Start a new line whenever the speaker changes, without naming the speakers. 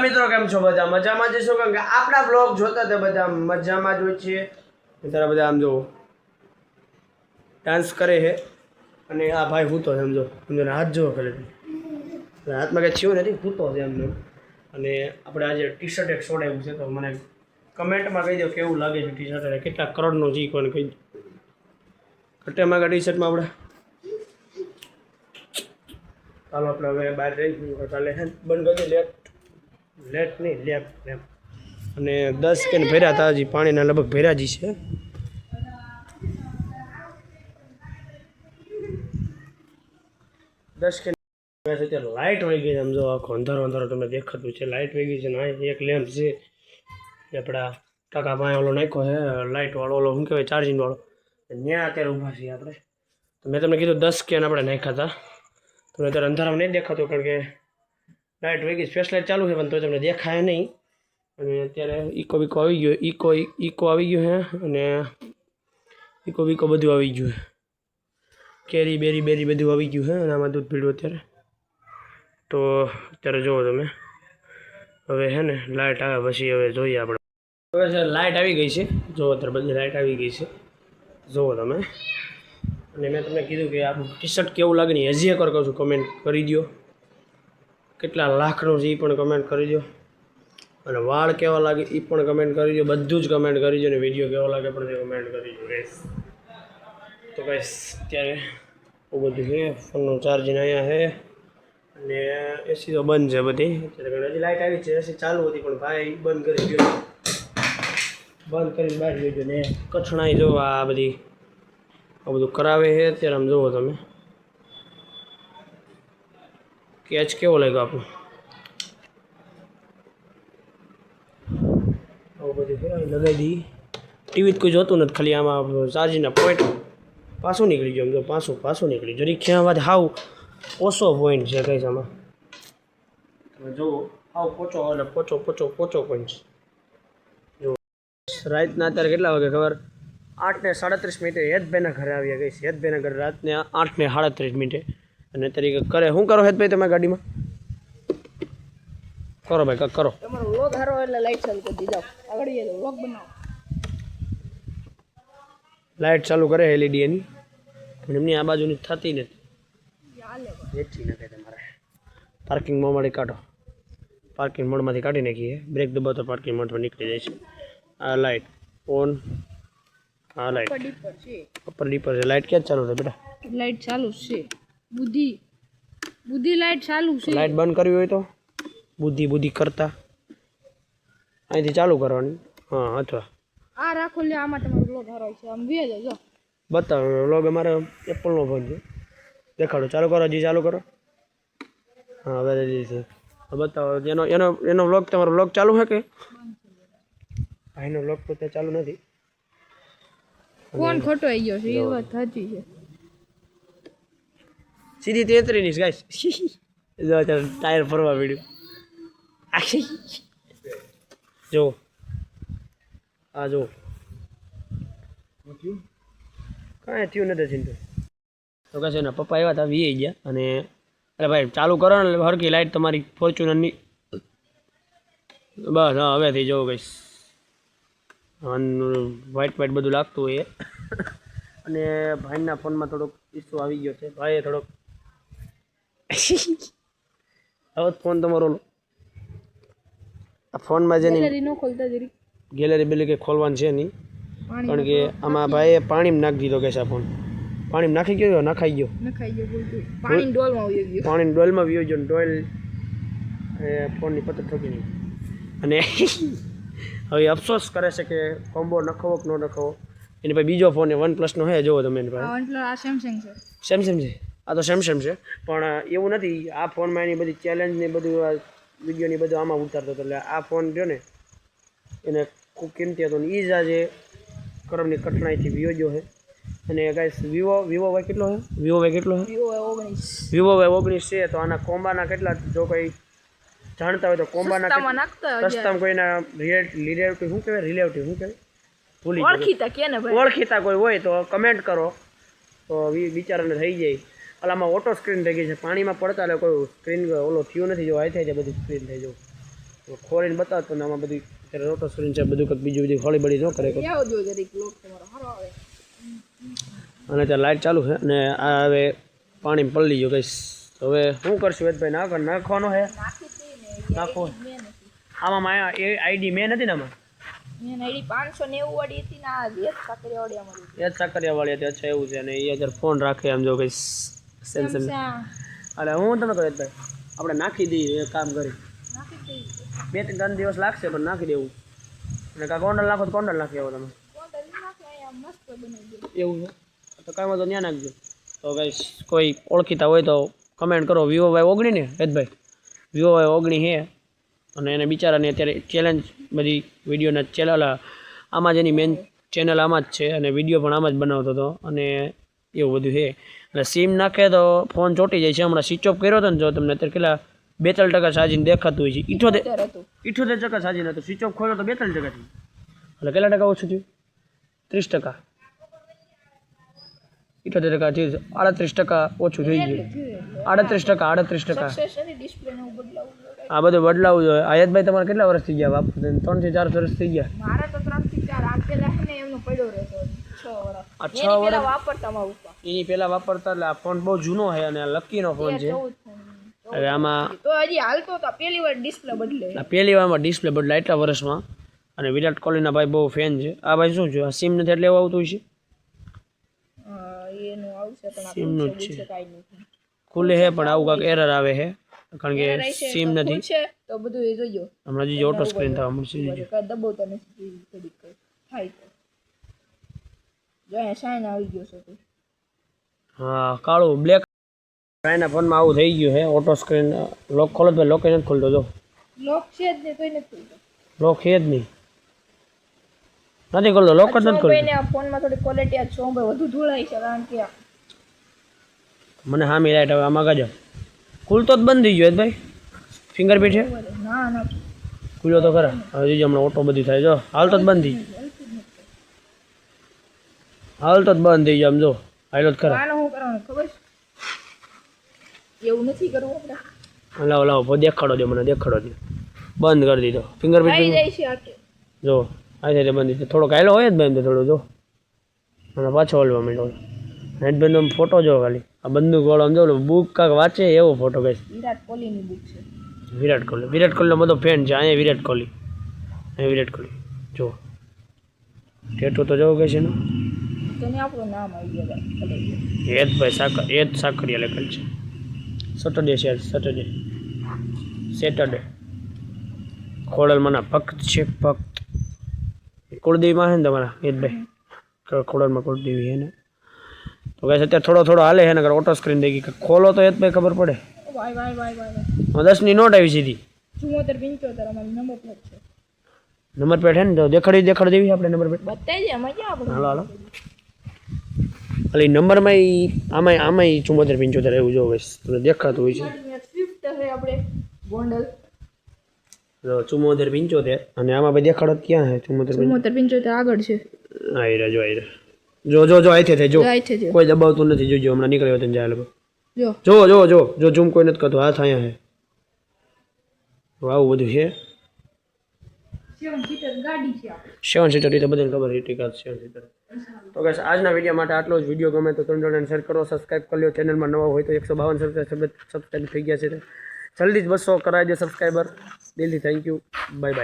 મિત્રો કેમ છો બધા મજામાં જ છો કારણ કે આપણા બ્લોગ જોતા તે બધા મજામાં જ હોય છે ત્યારે બધા આમ જો ડાન્સ કરે છે અને આ ભાઈ હૂતો સમજો સમજો હાથ જો કરે હાથમાં કંઈ થયું નથી હૂતો છે એમને અને આપણે આજે ટી શર્ટ એક સોડાવ્યું છે તો મને કમેન્ટમાં કહી દો કેવું લાગે છે ટી શર્ટ અને કેટલા કરોડનું જી કોને કહી દો કટ્ટેમાં ટી શર્ટમાં આપણે ચાલો આપણે હવે બહાર રહી કાલે બંધ કરી લેટ નહીં લેફ્ટ અને 10 કેન ભર્યા હતા હજી પાણીના લગભગ ભર્યા જ છે અત્યારે લાઇટ વહી ગઈ સમજો આખો અંધારો અંધારો તમને દેખાતું છે લાઇટ વહી ગઈ છે ને એક લેમ્પ છે આપણા કાકા પાસે ઓલો નાખ્યો છે લાઇટ વાળો ઓલો શું કહેવાય ચાર્જિંગ વાળો ત્યાં અત્યારે ઊભા છીએ આપણે તો મેં તમને કીધું 10 કેન આપણે નાખ્યા હતા તમને અત્યારે અંધારામાં નહીં દેખાતું કારણ કે લાઇટ વહી ગઈ સ્પેસ લાઇટ ચાલુ છે પણ તો તમને દેખાય નહીં અને અત્યારે ઈકો આવી ગયો ઈકો આવી ગયો છે અને ઈકો બધું આવી ગયું છે કેરી બેરી બધું આવી ગયું છે અને આમાં દૂધ પીળું અત્યારે તો અત્યારે જુઓ તમે હવે છે ને લાઇટ આવે પછી હવે જોઈએ આપણે હવે છે લાઇટ આવી ગઈ છે જુઓ અત્યારે બધી લાઇટ આવી ગઈ છે જુઓ તમે અને મેં તમને કીધું કે આપણું ટી શર્ટ કેવું લાગે ને હજી એકવાર કહું છું કમેન્ટ કરી દો કેટલા લાખનું છે એ પણ કમેન્ટ કરી દો અને વાળ કેવા લાગે એ પણ કમેન્ટ કરી દો બધું જ કમેન્ટ કરી દો અને વિડીયો કેવો લાગે પણ તે કમેન્ટ કરી દો ગેસ તો ગેસ અત્યારે બહુ બધું છે ફોનનું ચાર્જિંગ અહીંયા છે અને એસી તો બંધ છે બધી અત્યારે હજી લાઇટ આવી છે એસી ચાલુ હતી પણ ભાઈ બંધ કરી ગયો બંધ કરીને બહાર ગયો ને કચ્છણાઈ જો આ બધી આ બધું કરાવે છે અત્યારે આમ જુઓ તમે કેચ કેવો લાગ્યો આપણું આવું બધું લગાવી દઈએ ટીવી કોઈ જોતું નથી ખાલી આમાં ચાર્જિંગના પોઈન્ટ પાછું નીકળી ગયું આમ તો પાછું નીકળી જરી ક્યાં વાત હાવ ઓછો પોઈન્ટ છે કઈ આમાં તમે જુઓ હાવ પોચો પોઈન્ટ જો રાતના અત્યારે કેટલા વાગે ખબર 8:37 હેતભાઈના ઘરે આવ્યા ગઈ છે હેતભાઈના ઘરે રાતને 8:37 અને તરીકે કરે શું કરો હેતભાઈ તમે ગાડીમાં કરો ભાઈ કાંક કરો
તમારો વ્લોગ હારો એટલે લાઈટ ચાલુ કરી દીધો આગળ એ વ્લોગ બનાવો
લાઇટ ચાલુ કરે એલઈડી એની પણ એમની આ બાજુની થતી નથી વેચી નાખે તમારે પાર્કિંગ મોડમાંથી કાઢો પાર્કિંગ મોડમાંથી કાઢી નાખીએ બ્રેક દબાવો તો પાર્કિંગ મોડમાં નીકળી જાય છે આ લાઇટ ઓન હા લાઇટ ઉપર ડીપર છે લાઇટ ક્યાં ચાલુ છે બેટા
લાઈટ ચાલુ છે બુદ્ધિ લાઈટ ચાલુ છે
લાઇટ બંધ કરવી હોય તો બુદ્ધિ કરતા અહીંથી ચાલુ કરવાની હા અથવા
આ રાખો લે આમાં તમારો વ્લોગ હારો છે આમ વે જો
બતાવો વ્લોગ અમારે એપલનો ફોન છે દેખાડો ચાલુ કરો હજી ચાલુ કરો હા હવે રેડી છે બતાવો એનો વ્લોગ તમારો વ્લોગ ચાલુ છે કે ભાઈનો વ્લોગ તો ત્યાં ચાલુ નથી
ફોન ખોટો આવી ગયો છે એ વાત સાચી છે
સીધી 33 ની ગાઈસ જો ટાયર ફરવા પડ્યું જો આ જો કાંઈ થયું નથી ચિંતા તો કહે છે ને પપ્પા આવ્યા હતા વી ગયા અને અરે ભાઈ ચાલુ કરો ને હરકી લાઈટ તમારી ફોર્ચ્યુનરની બસ હા હવેથી જોઉં કહીશ વ્હાઈટ બધું લાગતું હોય અને ભાઈના ફોનમાં થોડોક ઇસ્યુ આવી ગયો છે ભાઈએ થોડોક હવે ફોન તમારો આ ફોનમાં જેની ગેલેરી બેલી કંઈ ખોલવાનું છે નહીં કારણ કે આમાં ભાઈએ પાણીમાં નાખી દીધો કે છે આ ફોન પાણીમાં નાખી ગયો નખાઈ ગયો પાણીની ડોલમાં વીયો ગયો ડોલ ફોનની પતર ઠોકી નહીં અને હવે અફસોસ કરે છે કે કોમ્બો નખાવો કે ન નખાવો એની પાસે બીજો ફોન OnePlus નો હે જોવો તમે એની પાસે સેમસંગ છે આ તો સેમસંગ છે પણ એવું નથી આ ફોનમાં એની બધી ચેલેન્જ ને બધું વિડીયોની બધું આમાં ઉતારતો હતો એટલે આ ફોન રહ્યો ને એને ખૂબ કિંમતી હતો ને એ જ આજે કરમની કઠણાઈથી વિયો ગયો છે અને ગાઈસ વિવો ભાઈ કેટલો છે વિવો ભાઈ 19 છે તો આના કોમ્બાના કેટલા જો કોઈ જાણતા હોય તો કોમ્બાના સસ્તામાં કોઈના રિલેટિવ શું કહેવાય ભૂલી ઓળખીતા કોઈ હોય તો કમેન્ટ કરો તો બિચારાને થઈ જાય આમાં ઓટો સ્ક્રીન થઈ ગઈ છે પાણીમાં પડતા એટલે કોઈ સ્ક્રીન ઓલો થયું નથી જો આઈ થાય છે બધી સ્ક્રીન થઈ જવું ખોલીને બતાવતો ને આમાં બધી અત્યારે રોટો સ્ક્રીન છે બધું કંઈક બીજું બધી ખોળી બળી ન કરે કંઈક.
આવો જો જરીક લોક તમારો સારો આવે
અને ત્યાં લાઇટ ચાલુ છે અને આ હવે પાણી પલળી ગયો કઈશ. હવે શું કરશું વેદભાઈ? નાખવાનો છે
નાખી દઈ ને
નાખો.
મેં નથી
આમાં એ આઈડી મેં નથી ને આમાં
મેં આઈડી 590 વાળી હતી ને આ રેત સાકરિયા વાળી અમારી
એ જ સાકરિયાવાળી હતી. અચ્છા એવું છે. અને એ અત્યારે ફોન રાખે આમ જો કઈ સેમસંગ. એટલે હું તમને કહું ભાઈ આપણે નાખી દઈએ એ કામ કરી
નાખી દઈ
2-3 દિવસ લાગશે પણ નાખી દેવું. અને કાં કોન્ડલ નાખો તો કોન્ડલ નાખી આવો તમે.
કોણ નાખે અહીંયા મસ્ત બનાવી દે
એવું છે તો કાંઈ વાંધો ત્યાં નાખજો. તો ગાઈસ કોઈ ઓળખીતા હોય તો કમેન્ટ કરો. વિવોભાઈ 19 ને વેદભાઈ વિવોભાઈ 19 છે અને એને બિચારાને અત્યારે ચેલેન્જ બધી વિડીયોના ચેનલ આમાં જ એની મેન ચેનલ આમાં જ છે અને વિડીયો પણ આમાં જ બનાવતો હતો અને એવું બધું છે. અને સિમ નાખે તો ફોન ચોંટી જાય છે. હમણાં સ્વિચ ઓફ કર્યો હતો ને જો તમને અત્યારે કેટલા 2-3% ચાર્જિંગ દેખાતું હોય છે. 78% ચાર્જિંગ હતું. સ્વિચ ઓફ ખોલ્યો તો 2-3% થયું. એટલે કેટલા ટકા ઓછું થયું? 30%. 78% થયું. 38% ઓછું થઈ ગયું. 38%.
સક્સેસ નથી ડિસ્પ્લે ને બદલાવું
આ બધું બદલાવું જોઈએ. આયતભાઈ તમારે કેટલા વર્ષ થઈ ગયા વાપરતા? 3 થી 4 વર્ષ થઈ ગયા.
મારા તો 3 થી 4 આમ પેલા છે ને એમનો પડ્યો રહેતો 6 વર્ષ
આ 6
એની
વર્ષ
પેલા વાપરતા માં ઉપર
એની પહેલા વાપરતા. એટલે આ ફોન બહુ જૂનો છે અને આ લકીનો ફોન છે.
14
હવે આમાં
તો હજી હાલતો તો પહેલી વાર ડિસ્પ્લે બદલે
આ પહેલી વારમાં ડિસ્પ્લે બદલાય એટલા વર્ષમાં. અને વિરાટ કોહલીના ભાઈ બહુ ફેન છે. આ ભાઈ શું છે? આ સિમ નથી એટલે એવું આવતું છે.
એનું આવશે પણ આ
સિમનું જ
પૂછે
છે.
કાઈ નથી
ખુલે છે પણ આવું કાંઈક એરર આવે છે કારણ કે સિમ નથી.
પૂછે તો બધું એ જોજો
હમણાં જે ઓટો સ્ક્રીન થવા મળશે.
કઈ દબાવતા નથી થોડીક થાય તો જો અહીંયા સાઈન આવી ગયો છે તો
હા કાળું બ્લેક એના ફોનમાં આવું થઈ ગયું છે. ઓટો સ્ક્રીન લોક ખોલો તો લોક નથી ખોલતો. જો
લોક છે જ ને તોય નથી
લોક છે જ નહીં. નથી ખોલતો. લોક જ નથી ખોલતો.
ને આ ફોનમાં થોડી ક્વોલિટી આ છો વધુ ધોળાઈ છે કારણ કે
મને હા મિલાઈટ હવે આમાં કાજો ખુલતો જ બંધ થઈ ગયો ભાઈ. ફિંગરપ્રિન્ટ છે
ના ના
ખુલ્યો તો ખરા. હવે જોજો હમણાં ઓટો બધી થાય. જો હાલતો જ બંધ થઈ હાલતો જ બંધ થઈ ગયો. આમ જો હાલો જ ખરા.
આનો શું કરવાનું ખબર છે એવું નથી કરવું આપણે
લાવો લાવો દેખાડો દો મને દેખાડો દો. બંધ કરી દીધો
આવી
ફિંગરપ્રિન્ટ.
જાય છે આટે
જો આ રીતે બંધ દીધો. થોડોક હાલો હોય જ ભાઈ થોડો જો અને પાછો હલવા માંડ્યો. હેડબેન્ડ ફોટો જો ખાલી આ બંદૂક વાળો આમ જો બુક કાંક વાંચે એવો ફોટો કઈ.
વિરાટ કોહલીની બુક છે
વિરાટ કોહલીનો બધો ફેન છે. અહીંયા વિરાટ કોહલી અહીંયા વિરાટ કોહલી જો ટેટુ તો જવું કે છે ને
તને આપણું નામ આવી ગયું
હેત સાકરિયા લખેલ છે. સેટરડે ખોડલમાંના ભક્ત છે. ભક્ત કુળદેવીમાં છે ને તમારા હેતભાઈ ખોડલમાં કુળદેવી છે ને. તો કહે છે અત્યારે થોડો હાલે છે ને ઓટો સ્ક્રીન થઈ ગઈ. ખોલો તો હેતભાઈ ખબર પડે.
વાય
10ની નોટ આવી સીધી.
74 અમારી નંબર પ્લેટ છે
નંબર પ્લેટ છે ને તો દેખાડી દેવી આપણે નંબર પ્લેટ.
બતાવી દે આમાં ક્યાં આપણે
હાલો હાલો એટલે નંબરમાં આમાં 74-75 એવું જો બસ તમને દેખાતું હોય છે.
સ્વિફ્ટ છે આપણે ગોંડલ
74-75 અને આમાં ભાઈ દેખાડો ક્યાં છે?
74-75 આગળ છે
આવી રહ્યા જો આથી થાય જો કોઈ દબાવતું નથી. જોજો હમણાં નીકળ્યો હતો જાય લોકો જો ઝૂમ કોઈ નથી કરતો. હાથ અહીંયા છે આવું બધું છે.
7 સીટર ગાડી છે
7 સીટર એ તો બધાને ખબર છે. 7 સીટર. તો guys આજના વિડીયો માટે આટલો જ. વિડીયો ગમે તો 3 જણાને શેર કરો. સબસ્ક્રાઈબ કરી લો. ચેનલમાં નવા હોય તો 152 સબસ્ક્રાઈબ થઈ ગયા છે. જલ્દી જ 200 કરાવી દે સબસ્ક્રાઈબર. દિલથી થેન્ક યુ. Bye bye.